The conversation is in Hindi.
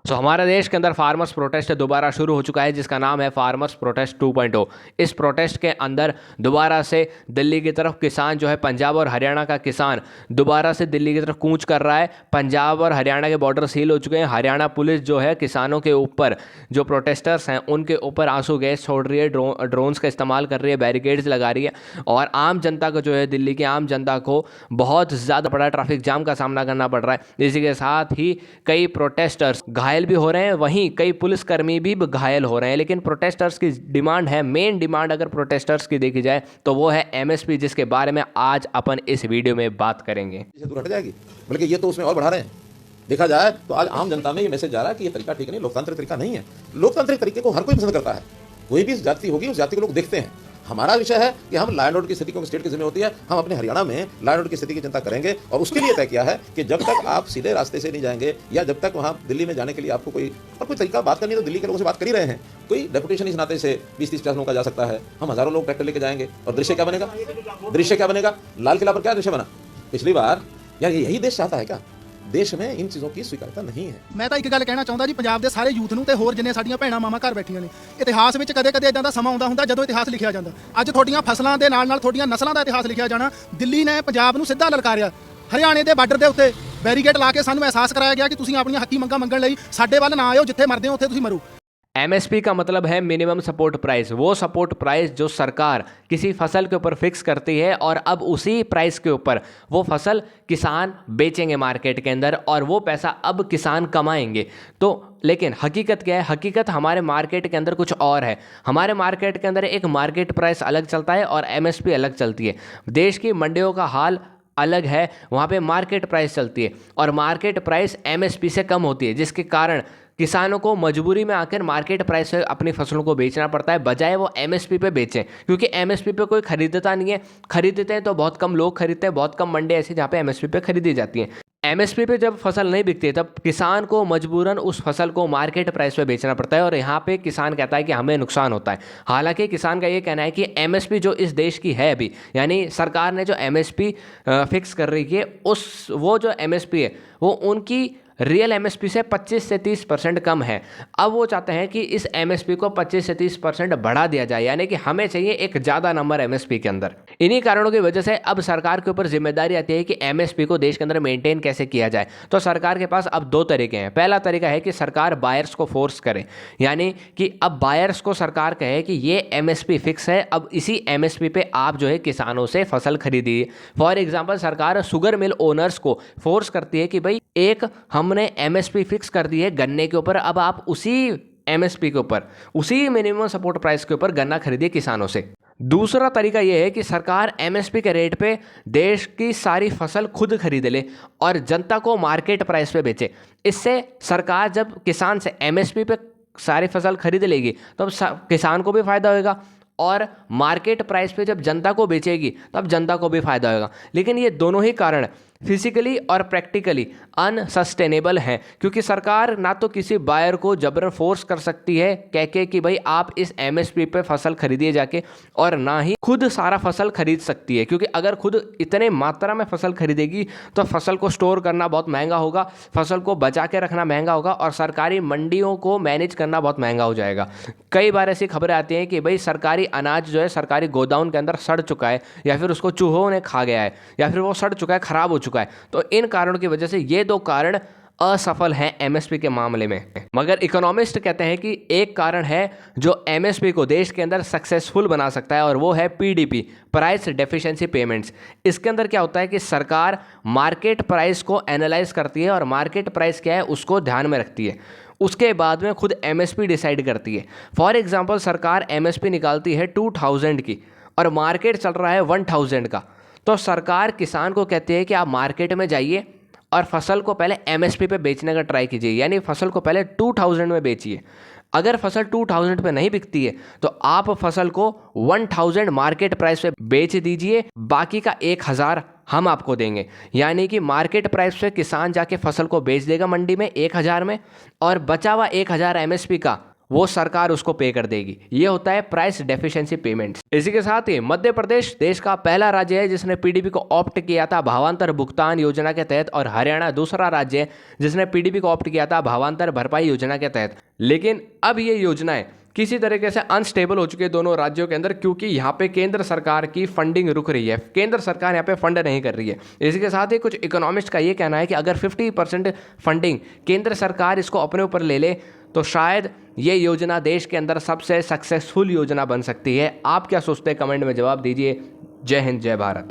हमारे देश के अंदर फार्मर्स प्रोटेस्ट दोबारा शुरू हो चुका है, जिसका नाम है फार्मर्स प्रोटेस्ट 2.0। इस प्रोटेस्ट के अंदर दोबारा से दिल्ली की तरफ किसान जो है, पंजाब और हरियाणा का किसान दोबारा से दिल्ली की तरफ कूच कर रहा है। पंजाब और हरियाणा के बॉर्डर सील हो चुके हैं। हरियाणा पुलिस जो है किसानों के ऊपर, जो प्रोटेस्टर्स हैं उनके ऊपर आंसू गैस छोड़ रही है, ड्रोन्स का इस्तेमाल कर रही है, बैरिकेड्स लगा रही है, और आम जनता को जो है, दिल्ली की आम जनता को बहुत ज़्यादा बड़ा ट्रैफिक जाम का सामना करना पड़ रहा है। इसी के साथ ही कई प्रोटेस्टर्स घायल भी हो रहे हैं, वहीं कई पुलिसकर्मी भी घायल हो रहे हैं। लेकिन प्रोटेस्टर्स की डिमांड है, मेन डिमांड अगर प्रोटेस्टर्स की देखी जाए तो वो है एमएसपी, जिसके बारे में आज अपन इस वीडियो में बात करेंगे। दूर हट जाएगी, बल्कि ये तो उसमें और बढ़ा रहे हैं। देखा जाए तो आज आम जनता में ये मैसेज जा रहा है कि ये तरीका ठीक नहीं, लोकतांत्रिक तरीका नहीं है। लोकतांत्रिक तरीके को हर कोई पसंद करता है, कोई भी जाति होगी उस जाति को लोग देखते हैं। हमारा विषय है कि हम लॉ एंड ऑर्डर की स्थिति को स्टेट की जिम्मे होती है, हम अपने हरियाणा में लॉ एंड ऑर्डर की स्थिति की चिंता करेंगे। और उसके लिए तय किया है कि जब तक आप सीधे रास्ते से नहीं जाएंगे, या जब तक वहाँ दिल्ली में जाने के लिए आपको कोई तरीका बात करनी है, तो दिल्ली के लोगों से बात कर ही रहे हैं। कोई डेपुटेशन इस नाते से 20-30-50 लोगों का जा सकता है, हम हजारों लोग ट्रैक्टर लेके जाएंगे। और दृश्य क्या बनेगा? लाल किला पर क्या दृश्य बना पिछली बार? यार यही देश चाहता है क्या? देश में इन चीज़ों की स्वीकारता नहीं है। मैं ਤਾਂ ਇੱਕ ਗੱਲ ਕਹਿਣਾ ਚਾਹੁੰਦਾ ਜੀ, ਪੰਜਾਬ ਦੇ ਸਾਰੇ ਯੂਥ ਨੂੰ ਤੇ ਹੋਰ ਜਿੰਨੇ ਸਾਡੀਆਂ ਭੈਣਾਂ ਮਾਵਾਂ ਘਰ ਬੈਠੀਆਂ ਨੇ, ਇਤਿਹਾਸ ਵਿੱਚ ਕਦੇ-ਕਦੇ ਇਦਾਂ ਦਾ ਸਮਾਂ ਆਉਂਦਾ ਹੁੰਦਾ ਜਦੋਂ ਇਤਿਹਾਸ ਲਿਖਿਆ ਜਾਂਦਾ। ਅੱਜ ਤੁਹਾਡੀਆਂ ਫਸਲਾਂ ਦੇ ਨਾਲ-ਨਾਲ ਤੁਹਾਡੀਆਂ ਨਸਲਾਂ ਦਾ ਇਤਿਹਾਸ ਲਿਖਿਆ ਜਾਣਾ। ਦਿੱਲੀ ਨੇ ਪੰਜਾਬ ਨੂੰ ਸਿੱਧਾ ਲਲਕਾਰਿਆ, ਹਰਿਆਣੇ ਦੇ ਬਾਰਡਰ ਦੇ ਉੱਤੇ ਬੈਰੀਕੇਡ ਲਾ ਕੇ ਸਾਨੂੰ ਅਹਿਸਾਸ ਕਰਾਇਆ ਗਿਆ ਕਿ ਤੁਸੀਂ ਆਪਣੀਆਂ ਹੱਕੀ ਮੰਗਾਂ ਮੰਗਣ ਲਈ ਸਾਡੇ ਵੱਲ ਨਾ ਆਇਓ, ਜਿੱਥੇ ਮਰਦੇ ਹੋ ਉੱਥੇ ਤੁਸੀਂ ਮਰੋ। एमएसपी का मतलब है मिनिमम सपोर्ट प्राइस, वो सपोर्ट प्राइस जो सरकार किसी फसल के ऊपर फिक्स करती है, और अब उसी प्राइस के ऊपर वो फसल किसान बेचेंगे मार्केट के अंदर, और वो पैसा अब किसान कमाएंगे। तो लेकिन हकीकत क्या है? हकीकत हमारे मार्केट के अंदर कुछ और है। हमारे मार्केट के अंदर एक मार्केट प्राइस अलग चलता है और एमएसपी अलग चलती है। देश की मंडियों का हाल अलग है, वहाँ पे मार्केट प्राइस चलती है और मार्केट प्राइस एमएसपी से कम होती है, जिसके कारण किसानों को मजबूरी में आकर मार्केट प्राइस से अपनी फसलों को बेचना पड़ता है, बजाय वो एमएसपी पे बेचें। क्योंकि एमएसपी पे कोई खरीदता नहीं है, खरीदते हैं तो बहुत कम लोग खरीदते हैं, बहुत कम मंडी ऐसी जहाँ पे एमएसपी पे खरीदी जाती है। एमएसपी पे जब फसल नहीं बिकती है तब किसान को मजबूरन उस फसल को मार्केट प्राइस पे बेचना पड़ता है, और यहाँ पे किसान कहता है कि हमें नुकसान होता है। हालांकि किसान का ये कहना है कि एमएसपी जो इस देश की है अभी, यानी सरकार ने जो एमएसपी फिक्स कर रही है, वो जो एमएसपी है वो उनकी रियल एमएसपी से 25 से 30% कम है। अब वो चाहते हैं कि इस एमएसपी को 25 से 30% बढ़ा दिया जाए, यानी कि हमें चाहिए एक ज़्यादा नंबर एमएसपी के अंदर। इन्हीं कारणों की वजह से अब सरकार के ऊपर जिम्मेदारी आती है कि एमएसपी को देश के अंदर मेंटेन कैसे किया जाए। तो सरकार के पास अब दो तरीके हैं। पहला तरीका है कि सरकार बायर्स को फोर्स करे, यानी कि अब बायर्स को सरकार कहे कि ये एमएसपी फिक्स है, अब इसी एमएसपी पे आप जो है किसानों से फसल खरीदिए। फॉर एग्जाम्पल, सरकार शुगर मिल ओनर्स को फोर्स करती है कि भाई एक हमने एमएसपी फिक्स कर दी है गन्ने के ऊपर, अब आप उसी एमएसपी के ऊपर, उसी मिनिमम सपोर्ट प्राइस के ऊपर गन्ना खरीदिए किसानों से। दूसरा तरीका यह है कि सरकार एमएसपी के रेट पे देश की सारी फसल खुद खरीद ले और जनता को मार्केट प्राइस पे बेचे। इससे सरकार जब किसान से एमएसपी पे सारी फसल खरीद लेगी तो अब किसान को भी फायदा होगा, और मार्केट प्राइस पे जब जनता को बेचेगी तब जनता को भी फायदा होगा। लेकिन ये दोनों ही कारण फिजिकली और प्रैक्टिकली अनसस्टेनेबल हैं, क्योंकि सरकार ना तो किसी बायर को जबरन फोर्स कर सकती है कह के कि भाई आप इस एमएसपी पे फसल खरीदिए जाके, और ना ही खुद सारा फसल खरीद सकती है, क्योंकि अगर खुद इतने मात्रा में फसल खरीदेगी तो फसल को स्टोर करना बहुत महंगा होगा, फसल को बचा के रखना महंगा होगा, और सरकारी मंडियों को मैनेज करना बहुत महंगा हो जाएगा। कई बार ऐसी खबरें आती हैं कि भाई सरकारी अनाज जो है सरकारी गोदाउन के अंदर सड़ चुका है, या फिर उसको चूहों ने खा गया है, या फिर वो सड़ चुका है, खराब हो चुका है। तो इन कारणों की वजह से ये दो कारण असफल हैं एमएसपी के मामले में। मगर इकोनॉमिस्ट कहते हैं कि एक कारण है जो एमएसपी को देश के अंदर सक्सेसफुल बना सकता है, और वो है पीडीपी, प्राइस डेफिशिएंसी पेमेंट्स। इसके अंदर क्या होता है कि सरकार मार्केट प्राइस को एनालाइज करती है, और मार्केट प्राइस क्या है उसको ध्यान में रखती है, उसके बाद में खुद एमएसपी डिसाइड करती है। फॉर एग्जांपल, सरकार एमएसपी निकालती है 2000 की और मार्केट चल रहा है 1000 का, तो सरकार किसान को कहती है कि आप मार्केट में जाइए और फसल को पहले एमएसपी पे बेचने का ट्राई कीजिए, यानी फसल को पहले 2000 में बेचिए। अगर फसल 2000 पे नहीं बिकती है तो आप फसल को 1000 मार्केट प्राइस पे बेच दीजिए, बाकी का 1000 हम आपको देंगे। यानी कि मार्केट प्राइस पे किसान जाके फसल को बेच देगा मंडी में 1000 में, और बचा हुआ 1000 एमएसपी का वो सरकार उसको पे कर देगी। ये होता है प्राइस डेफिशिएंसी पेमेंट्स। इसी के साथ ही मध्य प्रदेश देश का पहला राज्य है जिसने पीडीपी को ऑप्ट किया था भावांतर भुगतान योजना के तहत, और हरियाणा दूसरा राज्य है जिसने पीडीपी को ऑप्ट किया था भावांतर भरपाई योजना के तहत। लेकिन अब ये योजनाएं किसी तरीके से अनस्टेबल हो चुके हैं दोनों राज्यों के अंदर, क्योंकि यहाँ पे केंद्र सरकार की फंडिंग रुक रही है, केंद्र सरकार यहाँ पे फंड नहीं कर रही है। इसी के साथ ही कुछ इकोनॉमिस्ट का ये कहना है कि अगर 50% फंडिंग केंद्र सरकार इसको अपने ऊपर ले ले तो शायद ये योजना देश के अंदर सबसे सक्सेसफुल योजना बन सकती है। आप क्या सोचते हैं, कमेंट में जवाब दीजिए। जय हिंद, जय भारत।